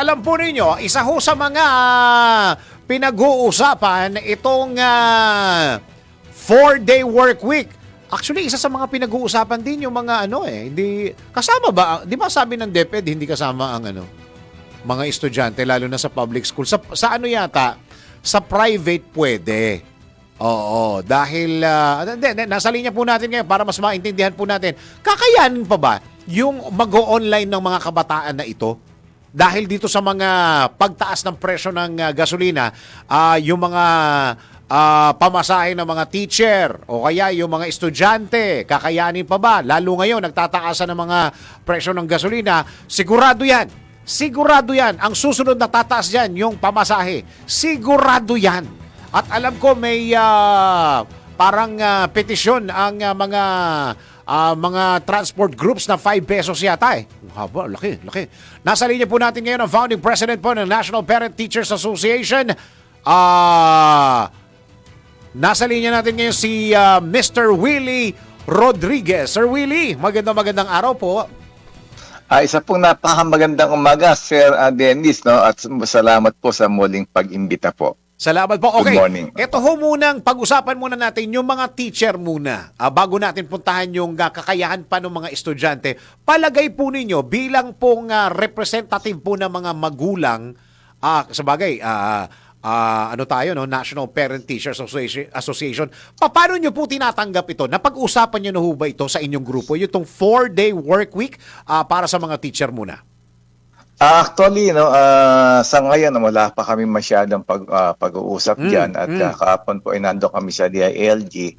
alam po ninyo, isa ho sa mga pinag-uusapan itong 4-day work week. Actually, isa sa mga pinag-uusapan din yung mga hindi kasama ba? 'Di ba sabi ng DepEd hindi kasama ang mga estudyante lalo na sa public school. Sa ano yata? Sa private pwede. Oo, dahil nasa linya po natin ngayon para mas maintindihan po natin. Kakayanin pa ba yung mag-o-online ng mga kabataan na ito? Dahil dito sa mga pagtaas ng presyo ng gasolina, yung mga pamasahe ng mga teacher o kaya yung mga estudyante, kakayanin pa ba? Lalo ngayon, nagtataasan ng mga presyo ng gasolina, sigurado yan. Sigurado yan. Ang susunod na tataas dyan, yung pamasahe. Sigurado yan. At alam ko may parang petisyon ang mga transport groups na 5 pesos yata eh. Haba, laki. Nasa linya po natin ngayon ang founding president po ng National Parent Teachers Association. Nasa linya natin ngayon si Mr. Willie Rodriguez. Sir Willie, magandang araw po. Isa pong napakamagandang umaga, Sir Dennis, no? At salamat po sa muling pag-imbita po. Salamat po. Okay. Good morning. Ito ho munang pag-usapan muna natin yung mga teacher muna. Bago natin puntahan yung kakayahan pa ng mga estudyante. Palagay po ninyo bilang pong representative po ng mga magulang, sabagay, National Parent Teachers Association. Paano nyo po tinatanggap ito? Napag-usapan nyo na ho ba ito sa inyong grupo? Yung 4-day work week para sa mga teacher muna? Actually, sa ngayon, wala pa kami masyadong pag-uusap dyan. At kahapon po, nandun kami sa DILG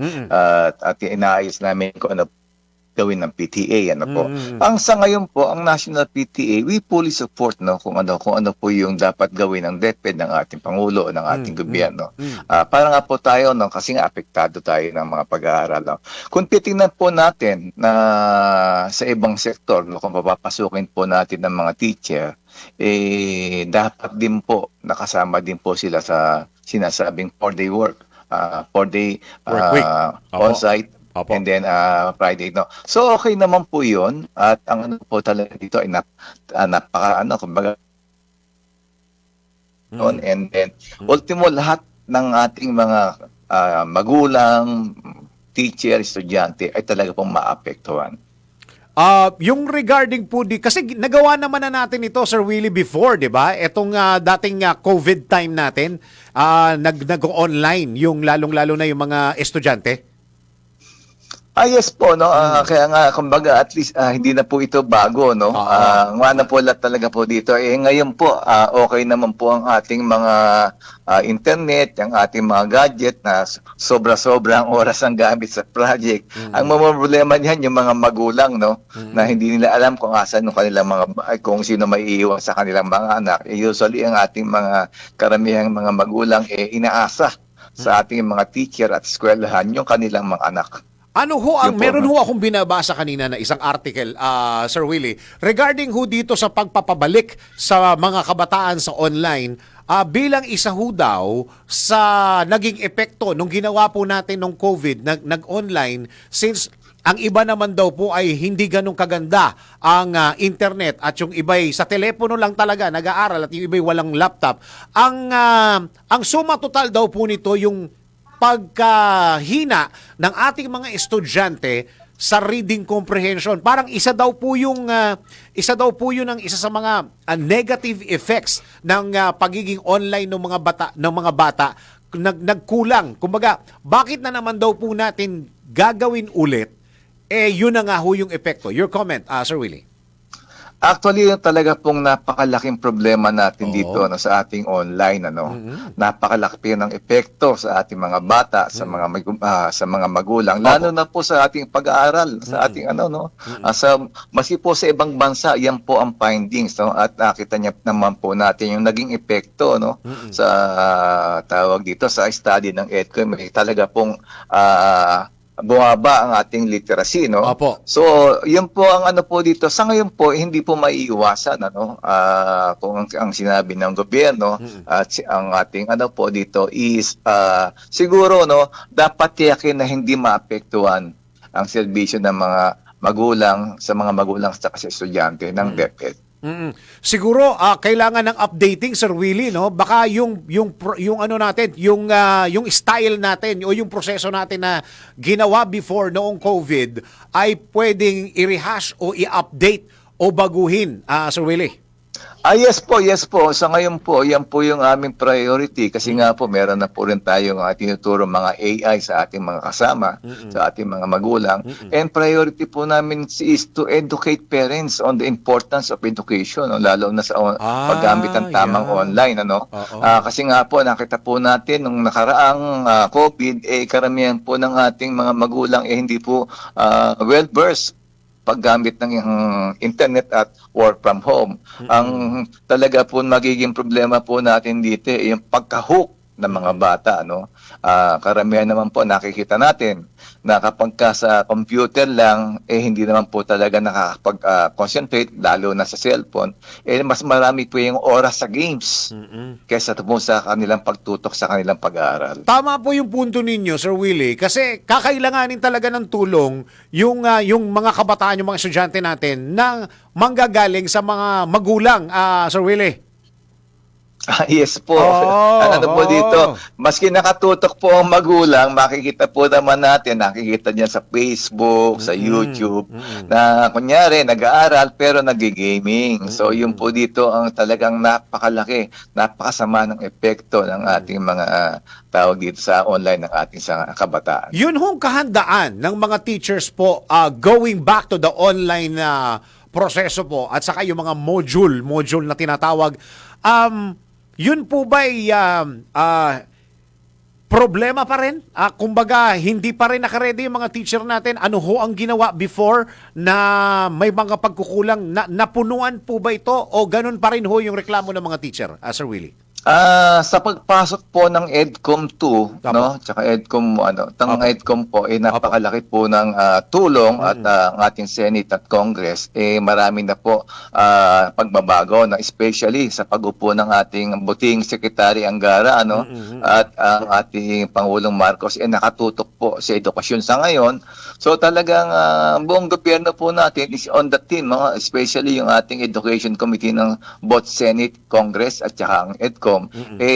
at inaayos namin kung ano gawin ng PTA. Ang sa ngayon po, ang National PTA, we fully support kung ano po yung dapat gawin ng DepEd, ng ating Pangulo, ng ating gobyerno. Para nga po tayo, kasi nga apektado tayo ng mga pag-aaral. Kung titingnan po natin na sa ibang sektor, kung papapasukin po natin ng mga teacher, dapat din po, nakasama din po sila sa sinasabing 4-day work, 4-day work week. On-site. Opo. And then Friday, no. So okay naman po 'yon at ang po talaga dito ay napaka kumbaga and then ultimo lahat ng ating mga magulang, teacher, estudyante ay talaga pong maapektuhan. Yung regarding po kasi nagawa naman na natin ito, Sir Willie, before, di ba? Itong dating COVID time natin, nag-online yung lalong-lalo na yung mga estudyante. Yes po, no. Kaya nga, kumbaga, at least hindi na po ito bago, no. Nga na po lahat talaga po dito. Ngayon po, okay naman po ang ating mga internet, ang ating mga gadget na sobra-sobrang oras ang gamit sa project. Ang problema niyan, yung mga magulang, no, na hindi nila alam kung asan yung kanilang kung sino may iiwan sa kanilang mga anak. Usually, ang ating mga karamihang mga magulang, inaasa sa ating mga teacher at eskwelahan yung kanilang mga anak. Meron ho akong binabasa kanina na isang article, Sir Willie, regarding ho dito sa pagpapabalik sa mga kabataan sa online, bilang isa ho daw sa naging epekto nung ginawa po natin nung COVID, nag-online, since ang iba naman daw po ay hindi ganun kaganda ang internet at yung iba'y sa telepono lang talaga nag-aaral at yung iba'y walang laptop. Ang suma total daw po nito yung pagkahina ng ating mga estudyante sa reading comprehension. Parang isa daw po yun ang isa sa mga negative effects ng pagiging online ng mga bata nagkulang. Kumbaga, bakit na naman daw po natin gagawin ulit? Yun na nga ho yung epekto. Your comment, Sir Willie. Actually, yun talaga pong napakalaking problema natin dito sa ating online, Napakalaki ng epekto sa ating mga bata, sa mga magulang, lalo na po sa ating pag-aaral, sa ating maski po sa ibang bansa, yan po ang findings, at nakita niya naman po natin yung naging epekto, sa tawag dito sa study ng EDCO, may talaga pong bumaba ang ating literacy, no? Opo. So, yun po ang po dito. Sa ngayon po, hindi po maiiwasan, kung ang sinabi ng gobyerno at ang ating po dito is siguro, dapat tiyakin na hindi maapektuhan ang serbisyo ng mga magulang sa mga estudyante ng DepEd. Siguro kailangan ng updating, Sir Willie, no? Baka yung ano natin, yung style natin o yung proseso natin na ginawa before noong COVID ay pwedeng i-rehash o i-update o baguhin, Sir Willie. Yes po, yes po. Sa ngayon po, yan po yung aming priority kasi nga po meron na po rin tayong tinuturo mga AI sa ating mga kasama, sa ating mga magulang. And priority po namin is to educate parents on the importance of education, no? Lalo na sa paggamit ng tamang online. Ano? Kasi nga po, nakita po natin nung nakaraang COVID, karamihan po ng ating mga magulang hindi po well-versed paggamit ng internet at work from home. Ang talaga po magiging problema po natin dito yung pagka-hook ng mga bata. Ano? Karamihan naman po nakikita natin na kapag sa computer lang, hindi naman po talaga nakakapag-concentrate, lalo na sa cellphone. Mas marami po yung oras sa games kaysa po sa kanilang pagtutok sa kanilang pag-aaral. Tama po yung punto ninyo, Sir Willie, kasi kakailanganin talaga ng tulong yung mga kabataan, yung mga estudyante natin na manggagaling sa mga magulang, Sir Willie. Yes po. Ano po dito, maski nakatutok po ang magulang, makikita po naman natin, nakikita niya sa Facebook, sa YouTube, na kunyari nag-aaral pero nag-gaming. So yun po dito ang talagang napakalaki, napakasama ng epekto ng ating mga tawag dito sa online ng ating sa kabataan. Yun hong kahandaan ng mga teachers po going back to the online proseso po at saka yung mga module na tinatawag. Yun po ba'y problema pa rin? Kumbaga, hindi pa rin nakaredy yung mga teacher natin. Ano ho ang ginawa before na may mga pagkukulang? Napunuan po ba ito o ganun pa rin ho yung reklamo ng mga teacher, Sir Willie? Sa pagpasok po ng EDCOM 2, no, tsaka EDCOM EDCOM po napakalaki po ng tulong at ang ating Senate at Congress marami na po pagbabago na especially sa pag-upo ng ating buting Secretary Angara at ang ating Pangulong Marcos nakatutok po sa edukasyon sa ngayon. So talagang buong gobyerno po natin is on the team, especially yung ating Education Committee ng both Senate, Congress at saka ang EDCOM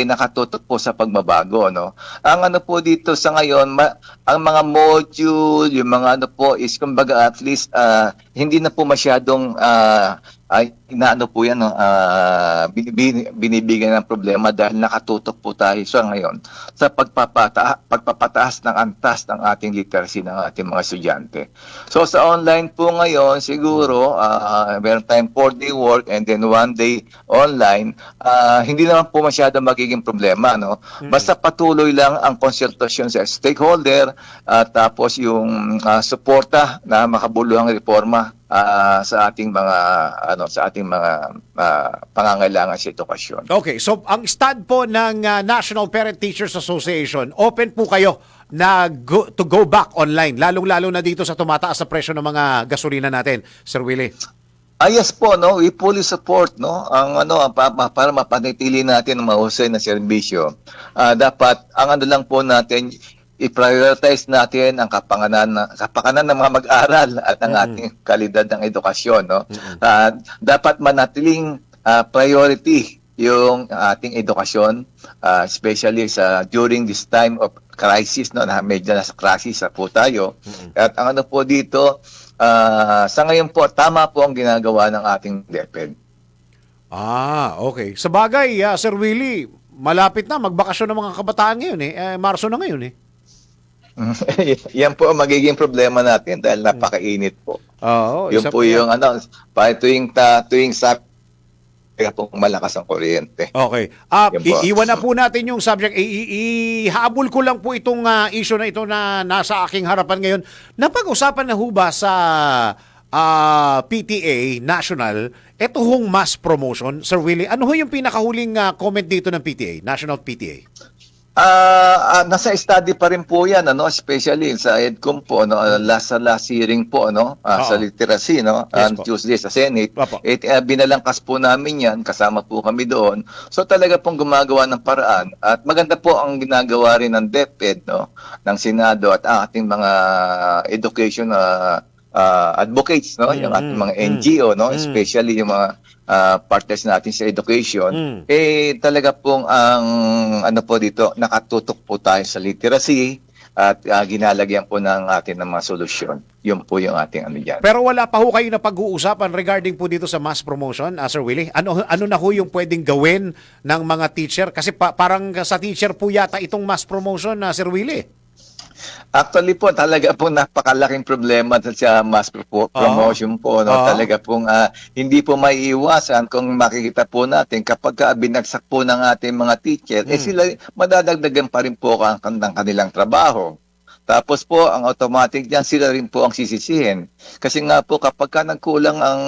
nakatutok po sa pagbabago, no. Ang ano po dito sa ngayon, ang mga module, yung mga ano po is kumbaga at least hindi na po masyadong inaano po yan, no, binibigyan ng problema dahil nakatutok po tayo sa ngayon sa pagpapataas ng antas ng ating literacy ng ating mga estudyante. So sa online po ngayon, siguro meron tayong 4-day work and then 1 day online, hindi naman po masyadong magiging problema, no. Basta patuloy lang ang konsultasyon sa stakeholder tapos yung suporta na makabuluhang reforma sa ating mga pangangailangan sa edukasyon. Okay, so ang stand po ng National Parent Teachers Association, open po kayo na to go back online, lalong-lalo na dito sa tumataas sa presyo ng mga gasolina natin, Sir Willie. Yes po, no, we fully support, no, ang para mapanatili natin ang mahusay na serbisyo. Dapat ang lang po natin i-prioritize natin ang kapakanan ng mga mag-aral at ang ating kalidad ng edukasyon, no. Dapat manatiling priority yung ating edukasyon, especially during this time of crisis, no, na medyo nasa crisis po tayo. At ang po dito, sa ngayon po, tama po ang ginagawa ng ating DepEd. Okay. Sa bagay, Sir Willie, malapit na magbakasyon ng mga kabataan ngayon Marso na ngayon Yan po ang magiging problema natin dahil napakainit po. Yun po yung tuwing sa pong malakas ang kuryente. Okay. Iwan na po natin yung subject. Ihabol ko lang po itong issue na ito na nasa aking harapan ngayon. Napag-usapan na ho ba sa PTA National, ito hong mass promotion, Sir Willie? Ano ho yung pinakahuling comment dito ng PTA, National PTA? Nasa study pa rin po yan, especially sa EDCOM po, last hearing po, sa literacy, Yes, Tuesday sa Senate. Binalangkas po namin yan, kasama po kami doon. So talaga pong gumagawa ng paraan at maganda po ang ginagawa rin ng DepEd, ng Senado at ating mga education advocates, no, yung ating mga NGO, no, especially yung mga partners natin sa education, talaga pong ang ano po dito, nakatutok po tayo sa literacy at ginalagyan po ng atin ng mga solusyon. Yun po yung ating ano dyan. Pero wala pa ho kayo na pag-uusapan regarding po dito sa mass promotion, Sir Willie? Ano na ho yung pwedeng gawin ng mga teacher? Kasi parang sa teacher po yata itong mass promotion, Sir Willie. Actually po, talaga po napakalaking problema sa mass promotion po. No? Talaga pong hindi po maiiwasan kung makikita po natin kapag binagsak po ng ating mga teacher, sila madadagdagan pa rin po ang kanilang trabaho. Tapos po, ang automatic dyan, sila rin po ang sisisihin. Kasi nga po, kapag ka nagkulang ang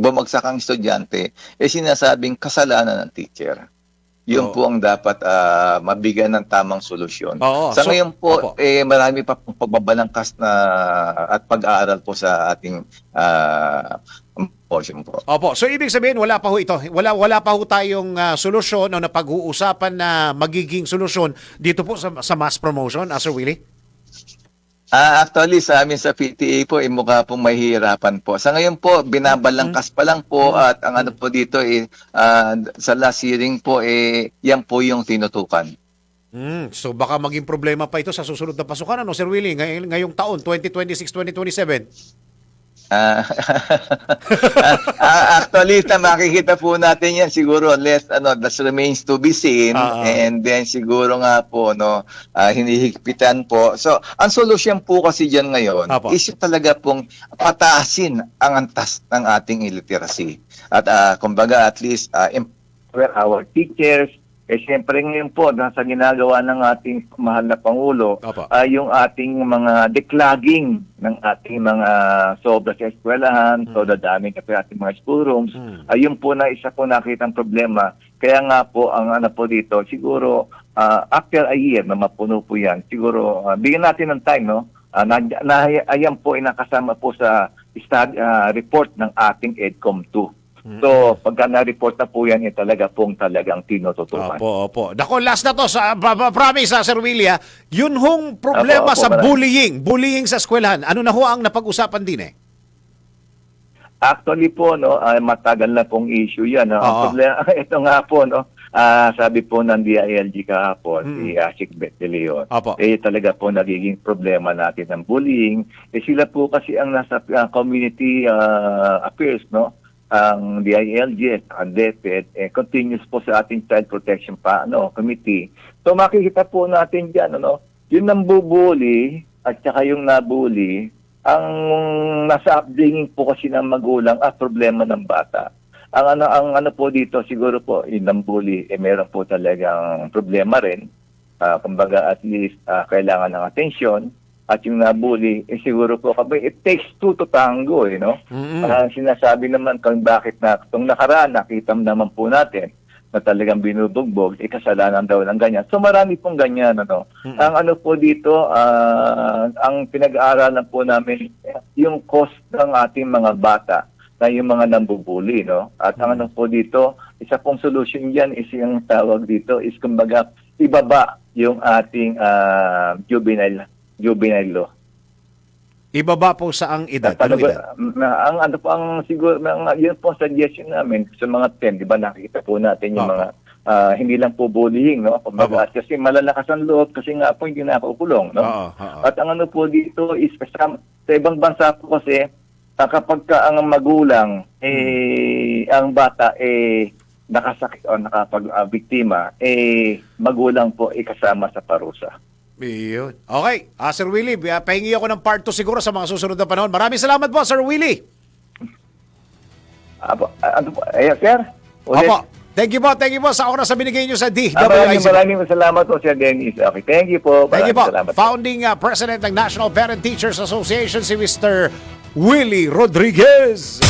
bumagsak ang estudyante, sinasabing kasalanan ng teacher. Yun po ang dapat mabigyan ng tamang solusyon. Sa ngayon po, marami pa pong pagbabalangkas na at pag-aaral po sa ating portion po. Opo. So, ibig sabihin, wala pa ho ito. Wala pa ho tayong solusyon o napag-uusapan na magiging solusyon dito po sa mass promotion, Sir Willie? Actually, sa amin sa PTA po, mukha pong mahihirapan po. Sa ngayon po, binabalangkas pa lang po at ang ano po dito, sa last hearing po, yan po yung tinutukan. So baka maging problema pa ito sa susunod na pasukan, ano, Sir Willie, ngayong taon, 2026-2027? Actually, makikita po natin yan siguro that remains to be seen, and then siguro nga po hinihigpitan po. So ang solusyon po kasi diyan ngayon is talaga pong pataasin ang antas ng ating illiteracy at kumbaga at least empower our teachers. Siyempre ngayon po, sa ginagawa ng ating mahal na Pangulo, yung ating mga declogging ng ating mga sobra sa eskwelahan, so dadami kasi ating mga school rooms, ayun po na isa po nakitang problema. Kaya nga po, ang ano po dito, siguro after a year na mapuno po yan, siguro bigyan natin ng time, no? Ayan po inakasama po sa report ng ating EDCOM 2. So, pagka na-report na po yan, talagang tinututukan. Opo. Dako, last na to. Promise, Sir Willie, yun hong problema sa bullying sa eskwelahan. Ano na ho ang napag-usapan din Actually po, matagal na pong issue yan. Ang problema, ito nga po, sabi po ng DILG kahapon, si Ashik Bet de Leon, talaga po nagiging problema natin ng bullying. Sila po kasi ang nasa community affairs, ang DILG at DepEd continuous po sa ating Child Protection Committee. So makikita po natin diyan yung nambubuli at saka yung nabuli, ang nasa upbringing po kasi ng magulang problema ng bata. Ang ano po dito siguro po yung nambuli meron po talagang problema rin. Kumbaga at least kailangan ng atensyon. At yung nabuli, siguro po it takes two to tango, sinasabi naman kung bakit itong nakaraan, nakita naman po natin na talagang binubugbog, kasalanan daw ng ganyan. So marami pong ganyan, Ang ano po dito, ang pinag-aaralan po namin, yung cost ng ating mga bata, na yung mga nambubuli, At ang ano po dito, isa pong solution yan is yung tawag dito, is kumbaga, ibaba yung ating juvenile law. Ibaba po sa ang edad? Ang ano po ang siguro, yun po suggestion namin sa mga 10, di ba nakikita po natin yung mga hindi lang po bullying, kasi malalakas ang loob kasi nga po hindi nakukulong, At ang ano po dito is sa ibang bansa po kasi kapag ang magulang ang bata nakasakit o nakapag-biktima, magulang po kasama sa parusa. Yun. Okay. Sir Willie, pahingi ako ng part 2 siguro sa mga susunod na panahon. Maraming salamat po, Sir Willie. Sir? Opo. Thank you po sa oras na binigay nyo sa DWIC. Maraming salamat po, Sir Dennis. Okay, thank you po. Thank you po. Founding President ng National Parent Teachers Association, si Mr. Willie Rodriguez.